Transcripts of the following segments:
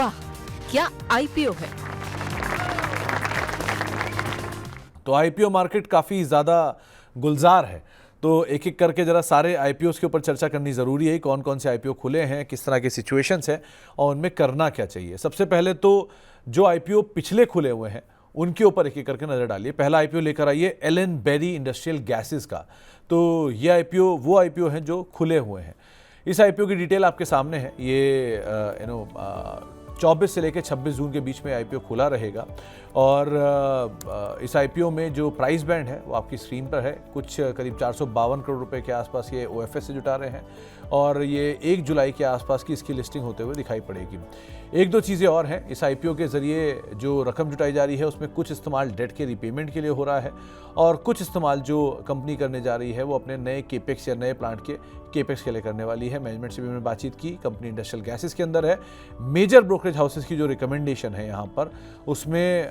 वाह, क्या आईपीओ है। तो आईपीओ मार्केट काफ़ी ज़्यादा गुलजार है, तो एक एक करके ज़रा सारे आईपीओस के ऊपर चर्चा करनी ज़रूरी है। कौन कौन से आईपीओ खुले हैं, किस तरह के सिचुएशंस हैं और उनमें करना क्या चाहिए। सबसे पहले तो जो आईपीओ पिछले खुले हुए हैं उनके ऊपर एक एक करके नज़र डालिए। पहला आईपीओ लेकर आइए एलन बेरी इंडस्ट्रियल गैसेस का। तो ये आईपीओ वो आईपीओ हैं जो खुले हुए हैं। इस आईपीओ की डिटेल आपके सामने है। ये 24 से लेकर 26 जून के बीच में आईपीओ खुला रहेगा और इस आईपीओ में जो प्राइस बैंड है वो आपकी स्क्रीन पर है। कुछ करीब 452 करोड़ रुपए के आसपास ये ओएफएस से जुटा रहे हैं और ये 1 जुलाई के आसपास की इसकी लिस्टिंग होते हुए दिखाई पड़ेगी। एक दो चीज़ें और हैं, इस आईपीओ के ज़रिए जो रकम जुटाई जा रही है उसमें कुछ इस्तेमाल डेट के रिपेमेंट के लिए हो रहा है और कुछ इस्तेमाल जो कंपनी करने जा रही है वो अपने नए केपेक्स या नए प्लांट के केपेक्स के लिए करने वाली है। मैनेजमेंट से भी मैंने बातचीत की, कंपनी इंडस्ट्रियल गैसेस के अंदर है। मेजर ब्रोकरेज हाउसेस की जो रिकमेंडेशन है यहाँ पर, उसमें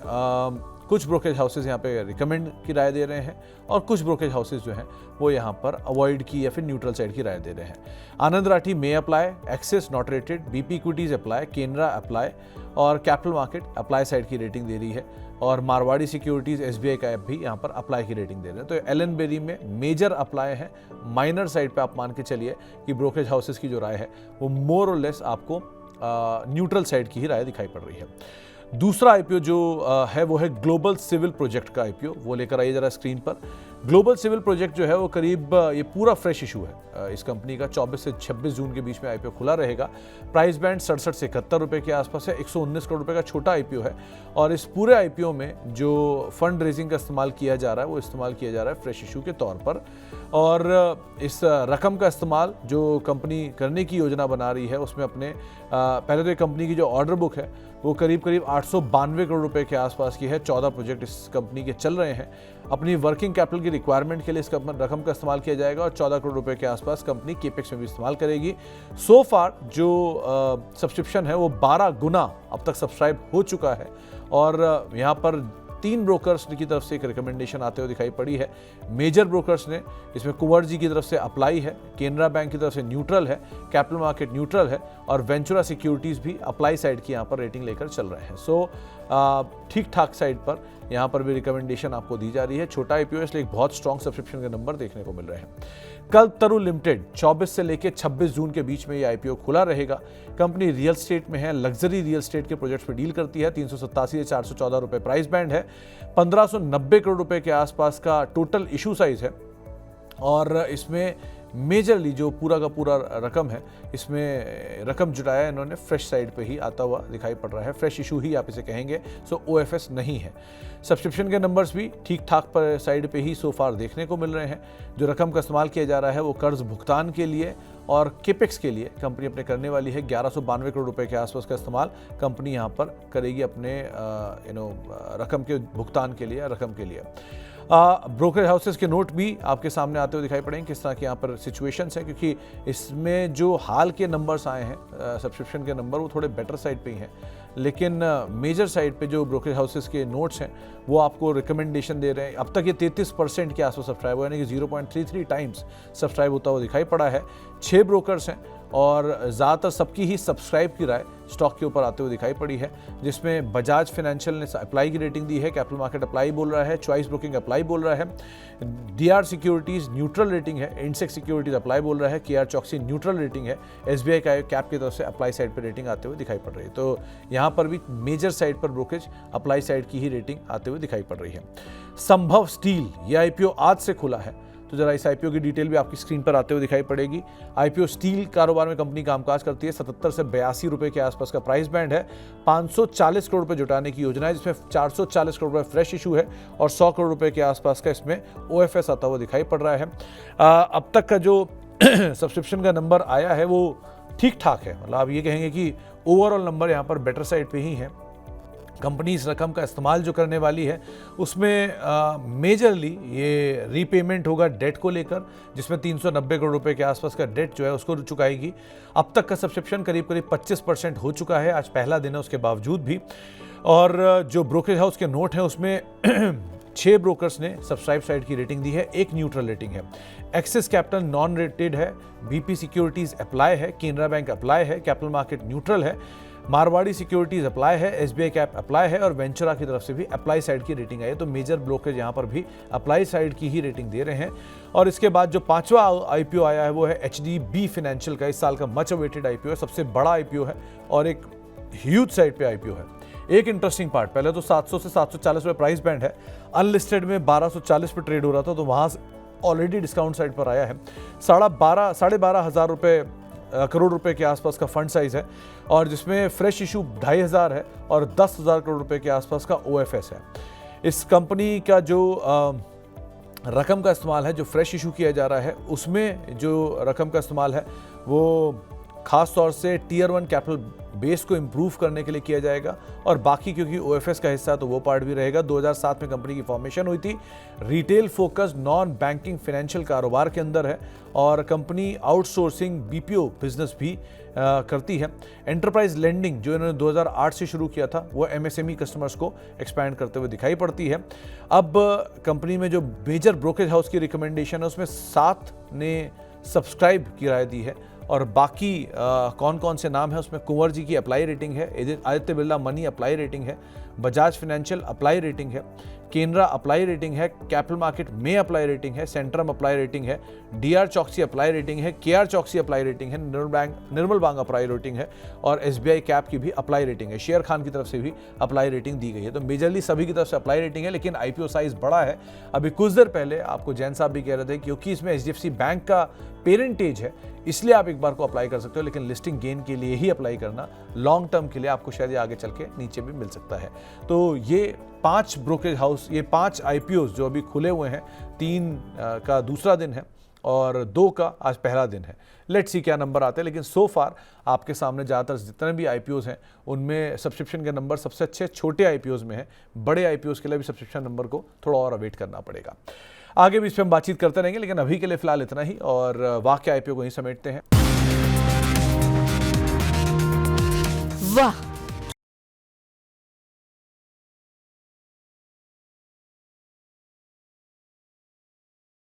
कुछ ब्रोकरेज हाउसेस यहाँ पे रिकमेंड की राय दे रहे हैं और कुछ ब्रोकरेज हाउसेस जो हैं वो यहाँ पर अवॉइड की या फिर न्यूट्रल साइड की राय दे रहे हैं। Anand Rathi may apply, Axis not rated, BP equities apply, Canara apply और कैपिटल मार्केट अप्लाई साइड की रेटिंग दे रही है और मारवाड़ी सिक्योरिटीज एसबीआई का ऐप भी यहाँ पर अप्लाई की रेटिंग दे रहे हैं। तो एलन बेरी में मेजर अप्लाई है, माइनर साइड पे आप मान के चलिए कि ब्रोकरेज हाउसेस की जो राय है वो मोर और लेस आपको न्यूट्रल साइड की ही राय दिखाई पड़ रही है। दूसरा आईपीओ जो है वो है ग्लोबल सिविल प्रोजेक्ट का आईपीओ। वो लेकर आइए जरा स्क्रीन पर। ग्लोबल सिविल प्रोजेक्ट जो है वो करीब ये पूरा फ्रेश इशू है इस कंपनी का। 24 से 26 जून के बीच में आईपीओ खुला रहेगा। प्राइस बैंड 67 से 71 रुपए के आसपास है। 119 करोड़ रुपए का छोटा आईपीओ है और इस पूरे आईपीओ में जो फंड रेजिंग का इस्तेमाल किया जा रहा है वो इस्तेमाल किया जा रहा है फ्रेश इशू के तौर पर और इस रकम का इस्तेमाल जो कंपनी करने की योजना बना रही है उसमें अपने पहले तो ये कंपनी की जो ऑर्डर बुक है वो करीब 892 करोड़ रुपए के आसपास की है। 14 प्रोजेक्ट इस कंपनी के चल रहे हैं। अपनी वर्किंग कैपिटल की रिक्वायरमेंट के लिए इस रकम का इस्तेमाल किया जाएगा और 14 करोड़ रुपए के आसपास कंपनी केपेक्स में भी इस्तेमाल करेगी। सो फार जो सब्सक्रिप्शन है वो 12 गुना अब तक सब्सक्राइब हो चुका है और यहाँ पर 3 ब्रोकर्स की तरफ से एक रिकमेंडेशन आते हुए दिखाई पड़ी है। मेजर ब्रोकर्स ने इसमें कुंवर जी की तरफ से अप्लाई है, केनरा बैंक की तरफ से न्यूट्रल है, कैपिटल मार्केट न्यूट्रल है और वेंचुरा सिक्योरिटीज़ भी अप्लाई साइड की यहाँ पर रेटिंग लेकर चल रहे हैं। सो ठीक ठाक साइड पर यहाँ पर भी रिकमेंडेशन आपको दी जा रही है। छोटा आईपीओ इसलिए एक बहुत स्ट्रॉन्ग सब्सक्रिप्शन के नंबर देखने को मिल रहे हैं। कल्पतरु लिमिटेड 24 से लेकर 26 जून के बीच में ये आईपीओ खुला रहेगा। कंपनी रियल स्टेट में है, लग्जरी रियल स्टेट के प्रोजेक्ट्स पे डील करती है। 387 से 414 रुपए प्राइस बैंड है। 1590 करोड़ रुपए के आसपास का टोटल इशू साइज है और इसमें मेजरली जो पूरा का पूरा रकम है इसमें रकम जुटाया इन्होंने फ्रेश साइड पे ही आता हुआ दिखाई पड़ रहा है। फ्रेश इशू ही आप इसे कहेंगे, सो ओएफएस नहीं है। सब्सक्रिप्शन के नंबर्स भी ठीक ठाक पर साइड पे ही सो फार देखने को मिल रहे हैं। जो रकम का इस्तेमाल किया जा रहा है वो कर्ज भुगतान के लिए और केपेक्स के लिए कंपनी अपने करने वाली है। 1192 करोड़ रुपए के आसपास का इस्तेमाल कंपनी यहाँ पर करेगी अपने रकम के भुगतान के लिए, रकम के लिए। ब्रोकरेज हाउसेस के नोट भी आपके सामने आते हुए दिखाई पड़ेंगे किस तरह के यहाँ पर सिचुएशंस हैं, क्योंकि इसमें जो हाल के नंबर्स आए हैं सब्सक्रिप्शन के नंबर वो थोड़े बेटर साइड पे ही हैं, लेकिन मेजर साइड पे जो ब्रोकरेज हाउसेस के नोट्स हैं वो आपको रिकमेंडेशन दे रहे हैं। अब तक ये 33% के आसपास सब्सक्राइब हुआ, यानी कि 0.33 टाइम्स सब्सक्राइब होता हुआ दिखाई पड़ा है। 6 ब्रोकर्स हैं और ज़्यादातर सबकी ही सब्सक्राइब की राय स्टॉक के ऊपर आते हुए दिखाई पड़ी है, जिसमें बजाज फाइनेंशियल ने अप्लाई की रेटिंग दी है, कैपिटल मार्केट अप्लाई बोल रहा है, चॉइस ब्रोकिंग अप्लाई बोल रहा है, डीआर सिक्योरिटीज़ न्यूट्रल रेटिंग है, इंसेक्स सिक्योरिटीज़ अप्लाई बोल रहा है, केआर चॉक्सी न्यूट्रल रेटिंग है, एसबीआई का कैप की तरफ से अप्लाई साइड पर रेटिंग आते हुए दिखाई पड़ रही है। तो यहाँ पर भी मेजर साइड पर ब्रोकरेज अप्लाई साइड की ही रेटिंग आते हुए दिखाई पड़ रही है। संभव स्टील ये आईपीओ आज से खुला है, तो जरा इस आईपीओ की डिटेल भी आपकी स्क्रीन पर आते हुए दिखाई पड़ेगी। आईपीओ स्टील कारोबार में कंपनी कामकाज करती है। 77 से 82 रुपए के आसपास का प्राइस बैंड है। 540 करोड़ रुपए जुटाने की योजना है, जिसमें 440 करोड़ रुपए फ्रेश इशू है और 100 करोड़ रुपए के आसपास का इसमें ओएफएस आता हुआ दिखाई पड़ रहा है। अब तक का जो सब्सक्रिप्शन का नंबर आया है वो ठीक ठाक है, मतलब आप ये कहेंगे कि ओवरऑल नंबर यहाँ पर बेटर साइड पे ही है। कंपनी इस रकम का इस्तेमाल जो करने वाली है उसमें मेजरली ये रीपेमेंट होगा डेट को लेकर, जिसमें 390 करोड़ रुपए के आसपास का डेट जो है उसको चुकाएगी। अब तक का सब्सक्रिप्शन करीब 25% हो चुका है, आज पहला दिन है उसके बावजूद भी। और जो ब्रोकरेज हाउस के नोट हैं उसमें 6 ब्रोकर्स ने सब्सक्राइब साइड की रेटिंग दी है, 1 न्यूट्रल रेटिंग है। एक्सिस कैपिटल नॉन रेटेड है, बीपी सिक्योरिटीज अप्लाई है, केनरा बैंक अप्लाई है, कैपिटल मार्केट न्यूट्रल है, मारवाड़ी सिक्योरिटीज अप्लाई है, एसबीआई कैप अप्लाई है और वेंचुरा की तरफ से भी अप्लाई साइड की रेटिंग आई है। तो मेजर ब्रोकरेज यहाँ पर भी अप्लाई साइड की ही रेटिंग दे रहे हैं। और इसके बाद जो 5वां आईपीओ आया है वो है एचडीबी फाइनेंशियल का। इस साल का मच अवेटेड आईपीओ है, सबसे बड़ा आईपीओ है और एक ह्यूज साइड पे आईपीओ है। एक इंटरेस्टिंग पार्ट, पहले तो 700 से 740 रुपये प्राइस बैंड है, अनलिस्टेड में 1240 पे ट्रेड हो रहा था, तो वहाँ ऑलरेडी डिस्काउंट साइड पर आया है। 12,500 रुपये करोड़ रुपए के आसपास का फंड साइज है और जिसमें फ्रेश इशू 2,500 है और 10,000 करोड़ रुपए के आसपास का ओएफएस है। इस कंपनी का जो रकम का इस्तेमाल है, जो फ्रेश इशू किया जा रहा है, उसमें जो रकम का इस्तेमाल है वो खास तौर से टीयर 1 कैपिटल बेस को इंप्रूव करने के लिए किया जाएगा और बाकी क्योंकि ओएफएस का हिस्सा है तो वो पार्ट भी रहेगा। 2007 में कंपनी की फॉर्मेशन हुई थी, retail focused non banking financial कारोबार के अंदर है और कंपनी आउटसोर्सिंग बीपीओ बिजनेस भी करती है। एंटरप्राइज लेंडिंग जो इन्होंने 2008 से शुरू किया था वो एमएसएमई कस्टमर्स को एक्सपैंड करते हुए दिखाई पड़ती है। अब कंपनी में जो मेजर ब्रोकरेज हाउस की रिकमेंडेशन है उसमें 7 ने सब्सक्राइब की राय दी है और बाकी कौन कौन से नाम है उसमें कुंवर जी की अप्लाई रेटिंग है, Aditya Birla money apply rating है, बजाज फाइनेंशियल अप्लाई रेटिंग है, केनरा अप्लाई रेटिंग है, कैपिटल मार्केट में अप्लाई रेटिंग है, सेंट्रम अप्लाई रेटिंग है, डीआर चौकसी अप्लाई रेटिंग है, केआर चौकसी अप्लाई रेटिंग है, निर्मल बैंक अप्लाई रेटिंग है और एसबीआई कैप की भी अप्लाई रेटिंग है। शेयर खान की तरफ से भी अप्लाई रेटिंग दी गई है। तो मेजरली सभी की तरफ से अप्लाई रेटिंग है, लेकिन आईपीओ साइज बड़ा है। अभी कुछ देर पहले आपको जैन साहब भी कह रहे थे क्योंकि इसमें एचडीएफसी बैंक का पेरेंटेज है इसलिए आप एक बार को अप्लाई कर सकते हो, लेकिन लिस्टिंग गेन के लिए ही अप्लाई करना, लॉन्ग टर्म के लिए आपको शायद आगे चल के नीचे भी मिल सकता है। तो ये 5 ब्रोकरेज हाउस, ये 5 आईपीओज जो अभी खुले हुए हैं, 3 का दूसरा दिन है और 2 का आज पहला दिन है। लेट्स सी क्या नंबर आते हैं, लेकिन सो फार आपके सामने ज़्यादातर जितने भी आईपीओज हैं उनमें सब्सक्रिप्शन के नंबर सबसे अच्छे छोटे आईपीओज में है। बड़े आईपीओज के लिए भी सब्सक्रिप्शन नंबर को थोड़ा और अवेट करना पड़ेगा। आगे भी इस पर हम बातचीत करते रहेंगे, लेकिन अभी के लिए फिलहाल इतना ही और वाक्य आईपीओ को ही समेटते हैं। वाह,